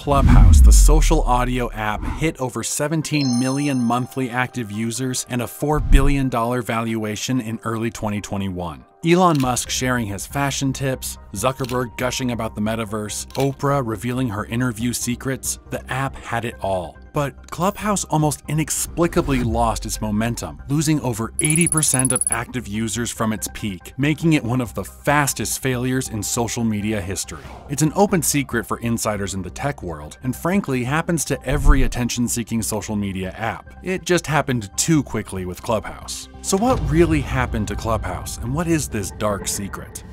Clubhouse, the social audio app, hit over 17 million monthly active users and a $4 billion valuation in early 2021. Elon Musk sharing his fashion tips, Zuckerberg gushing about the metaverse, Oprah revealing her interview secrets, the app had it all. But Clubhouse almost inexplicably lost its momentum, losing over 80% of active users from its peak, making it one of the fastest failures in social media history. It's an open secret for insiders in the tech world, and frankly happens to every attention-seeking social media app. It just happened too quickly with Clubhouse. So what really happened to Clubhouse, and what is this dark secret?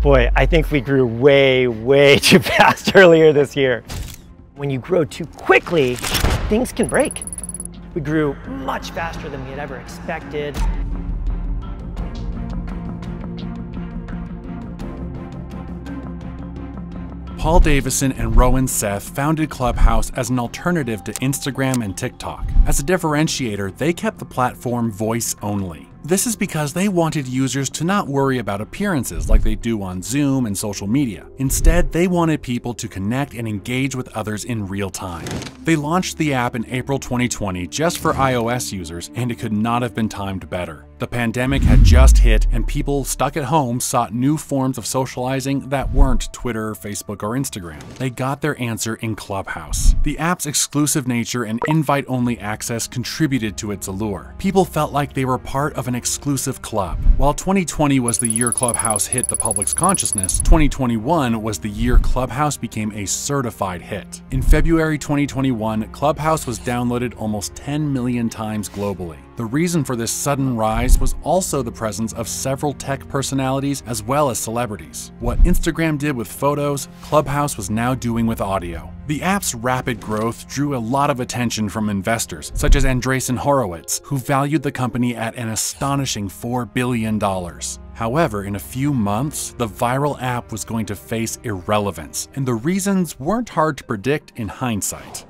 Boy, I think we grew way too fast earlier this year. When you grow too quickly, things can break. We grew much faster than we had ever expected. Paul Davison and Rowan Seth founded Clubhouse as an alternative to Instagram and TikTok. As a differentiator, they kept the platform voice only. This is because they wanted users to not worry about appearances like they do on Zoom and social media. Instead, they wanted people to connect and engage with others in real time. They launched the app in April 2020 just for iOS users, and it could not have been timed better. The pandemic had just hit, and people stuck at home sought new forms of socializing that weren't Twitter, Facebook, or Instagram. They got their answer in Clubhouse. The app's exclusive nature and invite-only access contributed to its allure. People felt like they were part of an exclusive club. While 2020 was the year Clubhouse hit the public's consciousness, 2021 was the year Clubhouse became a certified hit. In February 2021, Clubhouse was downloaded almost 10 million times globally. The reason for this sudden rise was also the presence of several tech personalities as well as celebrities. What Instagram did with photos, Clubhouse was now doing with audio. The app's rapid growth drew a lot of attention from investors, such as Andreessen Horowitz, who valued the company at an astonishing $4 billion. However, in a few months, the viral app was going to face irrelevance, and the reasons weren't hard to predict in hindsight.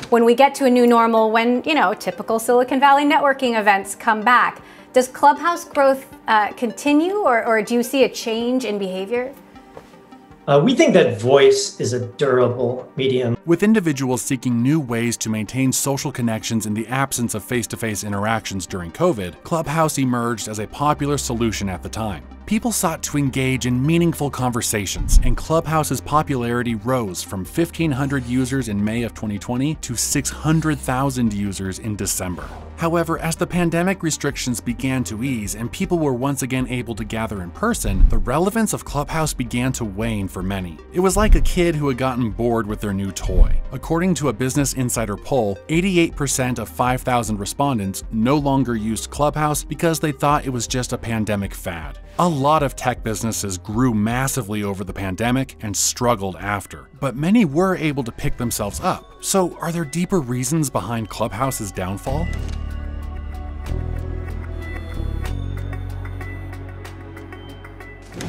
When we get to a new normal, when, typical Silicon Valley networking events come back, does Clubhouse growth continue, or do you see a change in behavior? We think that voice is a durable medium. With individuals seeking new ways to maintain social connections in the absence of face-to-face interactions during COVID, Clubhouse emerged as a popular solution at the time. People sought to engage in meaningful conversations, and Clubhouse's popularity rose from 1,500 users in May of 2020 to 600,000 users in December. However, as the pandemic restrictions began to ease and people were once again able to gather in person, the relevance of Clubhouse began to wane for many. It was like a kid who had gotten bored with their new toy. According to a Business Insider poll, 88% of 5,000 respondents no longer used Clubhouse because they thought it was just a pandemic fad. A lot of tech businesses grew massively over the pandemic and struggled after, but many were able to pick themselves up. So are there deeper reasons behind Clubhouse's downfall?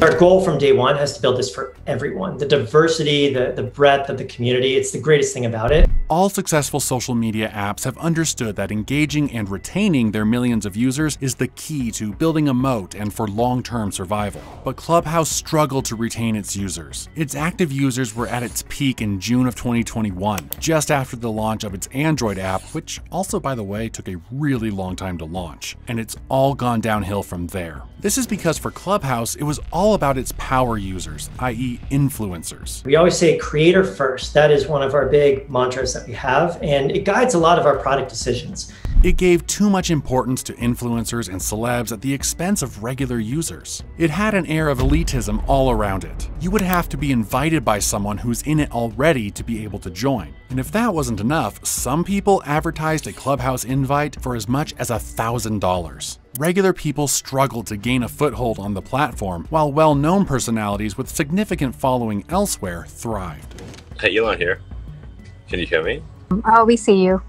Our goal from day one has to build this for everyone. The diversity, the breadth of the community, it's the greatest thing about it. All successful social media apps have understood that engaging and retaining their millions of users is the key to building a moat and for long-term survival. But Clubhouse struggled to retain its users. Its active users were at its peak in June of 2021, just after the launch of its Android app, which also, by the way, took a really long time to launch. And it's all gone downhill from there. This is because for Clubhouse, it was all about its power users, i.e. influencers. We always say creator first. That is one of our big mantras that we have, and it guides a lot of our product decisions. It gave too much importance to influencers and celebs at the expense of regular users. It had an air of elitism all around it. You would have to be invited by someone who's in it already to be able to join. And if that wasn't enough, some people advertised a Clubhouse invite for as much as $1,000. Regular people struggled to gain a foothold on the platform, while well-known personalities with significant following elsewhere thrived. Hey, Elon here. Can you hear me? Oh, we see you.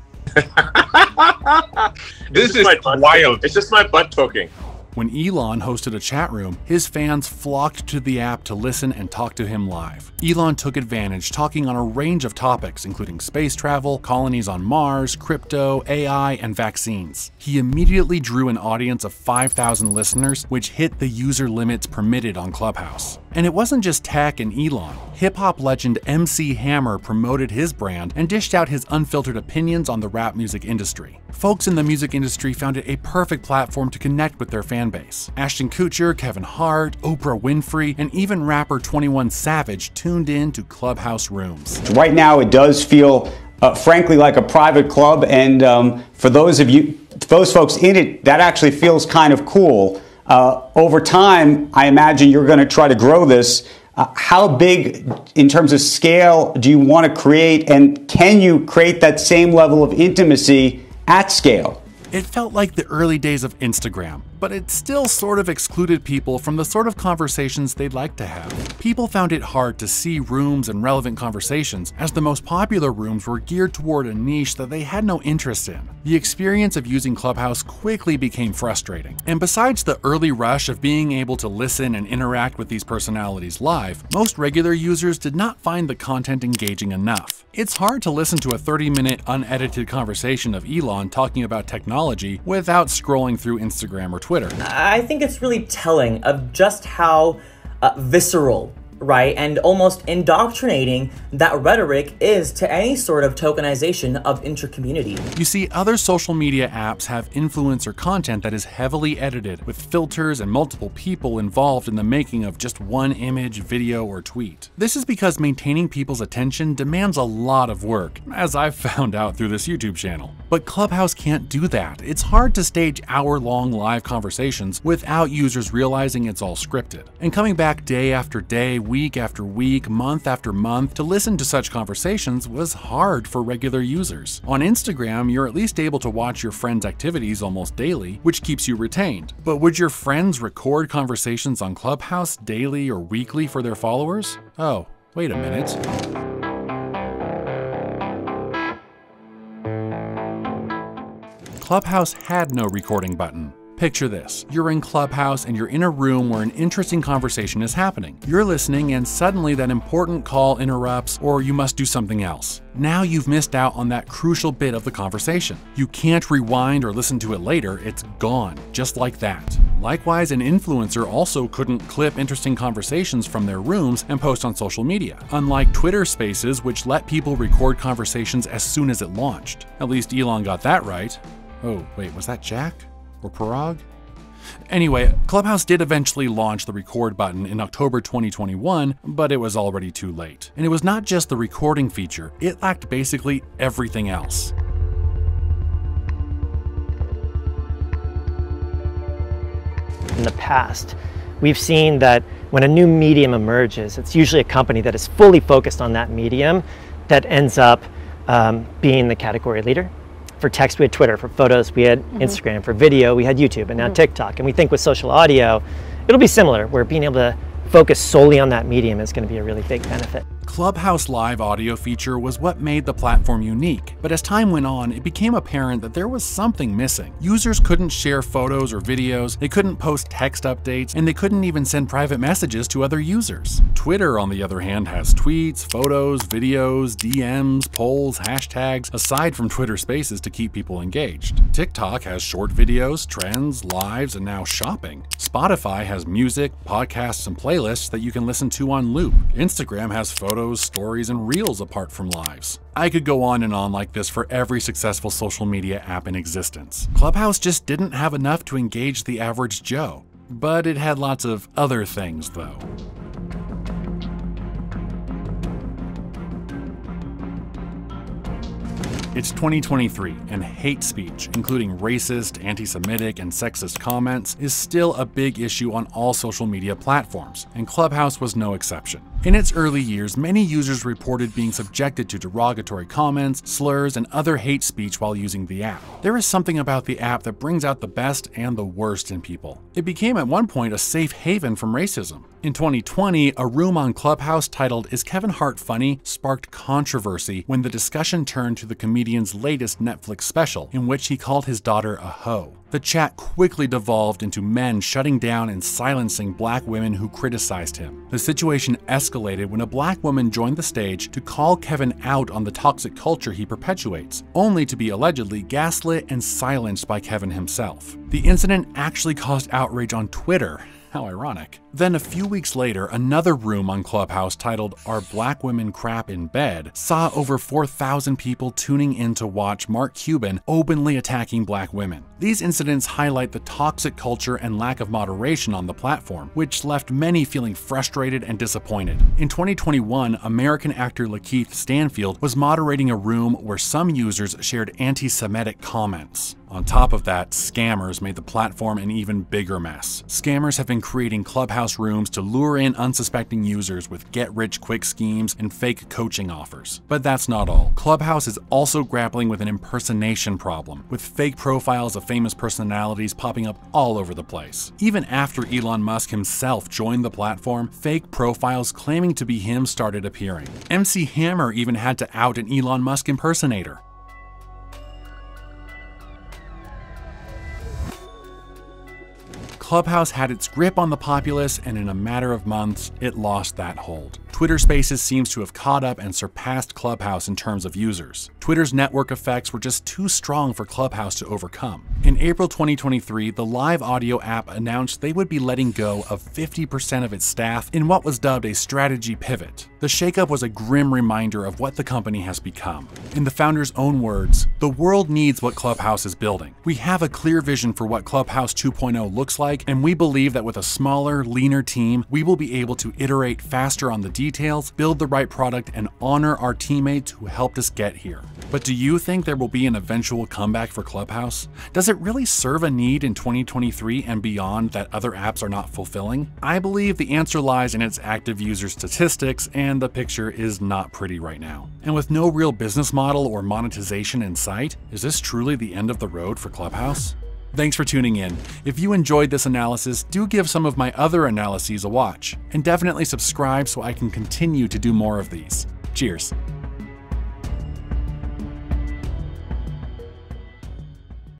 This is wild. It's just my butt talking. When Elon hosted a chat room, his fans flocked to the app to listen and talk to him live. Elon took advantage, talking on a range of topics, including space travel, colonies on Mars, crypto, AI, and vaccines. He immediately drew an audience of 5,000 listeners, which hit the user limits permitted on Clubhouse. And it wasn't just tech and Elon. Hip-hop legend MC Hammer promoted his brand and dished out his unfiltered opinions on the rap music industry. Folks in the music industry found it a perfect platform to connect with their fan base. Ashton Kutcher, Kevin Hart, Oprah Winfrey, and even rapper 21 Savage tuned in to Clubhouse rooms. Right now it does feel frankly like a private club, and for those folks in it, that actually feels kind of cool. Over time, I imagine you're going to try to grow this. How big, in terms of scale, do you want to create, and can you create that same level of intimacy at scale? It felt like the early days of Instagram, but it still sort of excluded people from the sort of conversations they'd like to have. People found it hard to see rooms and relevant conversations, as the most popular rooms were geared toward a niche that they had no interest in. The experience of using Clubhouse quickly became frustrating. And besides the early rush of being able to listen and interact with these personalities live, most regular users did not find the content engaging enough. It's hard to listen to a 30-minute unedited conversation of Elon talking about technology without scrolling through Instagram or Twitter. I think it's really telling of just how visceral, right, and almost indoctrinating that rhetoric is to any sort of tokenization of intercommunity. You see, other social media apps have influencer content that is heavily edited, with filters and multiple people involved in the making of just one image, video, or tweet. This is because maintaining people's attention demands a lot of work, as I've found out through this YouTube channel. But Clubhouse can't do that. It's hard to stage hour-long live conversations without users realizing it's all scripted. And coming back day after day, week after week, month after month, to listen to such conversations was hard for regular users. On Instagram, you're at least able to watch your friends' activities almost daily, which keeps you retained. But would your friends record conversations on Clubhouse daily or weekly for their followers? Oh, wait a minute. Clubhouse had no recording button. Picture this. You're in Clubhouse and you're in a room where an interesting conversation is happening. You're listening and suddenly that important call interrupts, or you must do something else. Now you've missed out on that crucial bit of the conversation. You can't rewind or listen to it later, it's gone, just like that. Likewise, an influencer also couldn't clip interesting conversations from their rooms and post on social media, unlike Twitter Spaces, which let people record conversations as soon as it launched. At least Elon got that right. Oh, wait, was that Jack? Or Parag? Anyway, Clubhouse did eventually launch the record button in October 2021, but it was already too late. And it was not just the recording feature, it lacked basically everything else. In the past, we've seen that when a new medium emerges, it's usually a company that is fully focused on that medium that ends up being the category leader. For text, we had Twitter. For photos, we had Instagram. For video, we had YouTube, and now TikTok. And we think with social audio, it'll be similar, where being able to focus solely on that medium is going to be a really big benefit. Clubhouse Live audio feature was what made the platform unique, but as time went on, it became apparent that there was something missing. Users couldn't share photos or videos, they couldn't post text updates, and they couldn't even send private messages to other users. Twitter, on the other hand, has tweets, photos, videos, DMs, polls, hashtags, aside from Twitter Spaces to keep people engaged. TikTok has short videos, trends, lives, and now shopping. Spotify has music, podcasts, and playlists that you can listen to on loop. Instagram has photos, stories, and reels apart from lives. I could go on and on like this for every successful social media app in existence. Clubhouse just didn't have enough to engage the average Joe, but it had lots of other things though. It's 2023, and hate speech, including racist, anti-Semitic, and sexist comments, is still a big issue on all social media platforms, and Clubhouse was no exception. In its early years, many users reported being subjected to derogatory comments, slurs, and other hate speech while using the app. There is something about the app that brings out the best and the worst in people. It became at one point a safe haven from racism. In 2020, a room on Clubhouse titled "Is Kevin Hart Funny?" sparked controversy when the discussion turned to the comedian's latest Netflix special, in which he called his daughter a hoe. The chat quickly devolved into men shutting down and silencing black women who criticized him. The situation escalated when a black woman joined the stage to call Kevin out on the toxic culture he perpetuates, only to be allegedly gaslit and silenced by Kevin himself. The incident actually caused outrage on Twitter. How ironic. Then a few weeks later, another room on Clubhouse titled "Are Black Women Crap in Bed?" saw over 4,000 people tuning in to watch Mark Cuban openly attacking black women. These incidents highlight the toxic culture and lack of moderation on the platform, which left many feeling frustrated and disappointed. In 2021, American actor Lakeith Stanfield was moderating a room where some users shared anti-Semitic comments. On top of that, scammers made the platform an even bigger mess. Scammers have been creating Clubhouse rooms to lure in unsuspecting users with get-rich-quick schemes and fake coaching offers. But that's not all. Clubhouse is also grappling with an impersonation problem, with fake profiles of famous personalities popping up all over the place. Even after Elon Musk himself joined the platform, fake profiles claiming to be him started appearing. MC Hammer even had to out an Elon Musk impersonator. Clubhouse had its grip on the populace, and in a matter of months, it lost that hold. Twitter Spaces seems to have caught up and surpassed Clubhouse in terms of users. Twitter's network effects were just too strong for Clubhouse to overcome. In April 2023, the live audio app announced they would be letting go of 50% of its staff in what was dubbed a strategy pivot. The shakeup was a grim reminder of what the company has become. In the founder's own words, "The world needs what Clubhouse is building. We have a clear vision for what Clubhouse 2.0 looks like, and we believe that with a smaller, leaner team, we will be able to iterate faster on the details, build the right product, and honor our teammates who helped us get here." But do you think there will be an eventual comeback for Clubhouse? Does it really serve a need in 2023 and beyond that other apps are not fulfilling? I believe the answer lies in its active user statistics, and the picture is not pretty right now. And with no real business model or monetization in sight, is this truly the end of the road for Clubhouse? Thanks for tuning in. If you enjoyed this analysis, do give some of my other analyses a watch, and definitely subscribe so I can continue to do more of these. Cheers.